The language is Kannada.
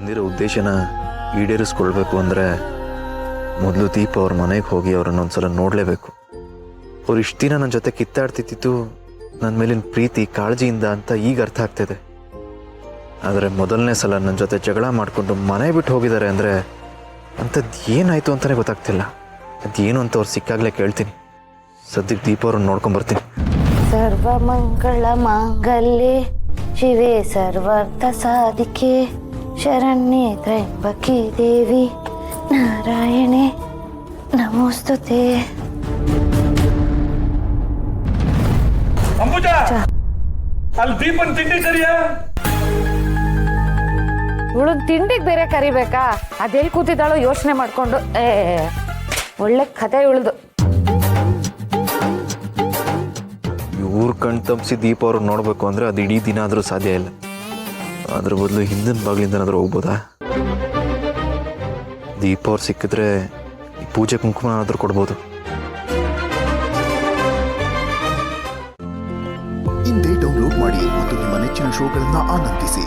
ಬಂದಿರೋ ಉದ್ದೇಶನ ಈಡೇರಿಸ್ಕೊಳ್ಬೇಕು ಅಂದರೆ ಮೊದಲು ದೀಪ ಅವ್ರ ಮನೆಗೆ ಹೋಗಿ ಅವ್ರನ್ನ ಒಂದ್ಸಲ ನೋಡಲೇಬೇಕು. ಅವ್ರು ಇಷ್ಟು ದಿನ ನನ್ನ ಜೊತೆ ಕಿತ್ತಾಡ್ತಿದ್ದು ನನ್ನ ಮೇಲಿನ ಪ್ರೀತಿ ಕಾಳಜಿಯಿಂದ ಅಂತ ಈಗ ಅರ್ಥ ಆಗ್ತಿದೆ. ಆದರೆ ಮೊದಲನೇ ಸಲ ನನ್ನ ಜೊತೆ ಜಗಳ ಮಾಡಿಕೊಂಡು ಮನೆ ಬಿಟ್ಟು ಹೋಗಿದ್ದಾರೆ ಅಂದರೆ ಅಂಥದ್ದು ಏನಾಯಿತು ಅಂತಲೇ ಗೊತ್ತಾಗ್ತಿಲ್ಲ. ಅದೇನು ಅಂತ ಅವ್ರು ಸಿಕ್ಕಾಗಲೇ ಕೇಳ್ತೀನಿ. ಸದ್ಯಕ್ಕೆ ದೀಪ ಅವ್ರನ್ನ ನೋಡ್ಕೊಂಬರ್ತೀನಿ. ಸರ್ವಮಂಗಳ ಮಾಂಗಲ್ಯೆ ಶಿವೆ ಸರ್ವಾರ್ಥ ಸಾಧಿಕೆ ಶರಣ್ಯೆ ತ್ರ್ಯಂಬಕೆ ದೇವಿ ನಾರಾಯಣೆ ನಮೋಸ್ತುತೆ. ಅಂಬುಜಾ, ಅಲ್ಲಿ ದೀಪನ್ ತಿಂಡಿ ಸರಿಯಾ? ಇವಳು ತಿಂಡಿಗೆ ಬೇರೆ ಕರಿಬೇಕಾ? ಅದೆಲ್ಲಿ ಕೂತಿದ್ದಾಳೋ ಯೋಚನೆ ಮಾಡ್ಕೊಂಡು ಒಳ್ಳೆ ಕಥೆ ಉಳಿದು. ಇವ್ರ ಕಣ್ ತಪ್ಪಿಸಿ ದೀಪ ಅವ್ರನ್ನ ನೋಡಬೇಕು ಅಂದರೆ ಅದು ಇಡೀ ದಿನ ಆದರೂ ಸಾಧ್ಯ ಇಲ್ಲ. ಅದ್ರ ಬದಲು ಹಿಂದಿನ ಬಾಗಿಲಿಂದನಾದರೂ ಹೋಗ್ಬೋದಾ? ದೀಪ ಅವ್ರು ಸಿಕ್ಕಿದ್ರೆ ಈ ಪೂಜೆ ಕುಂಕುಮ ಆದರೂ ಕೊಡ್ಬೋದು. ಇಂದೇ ಡೌನ್ಲೋಡ್ ಮಾಡಿ ಮತ್ತು ನಿಮ್ಮ ನೆಚ್ಚಿನ ಶೋಗಳನ್ನು ಆನಂದಿಸಿ.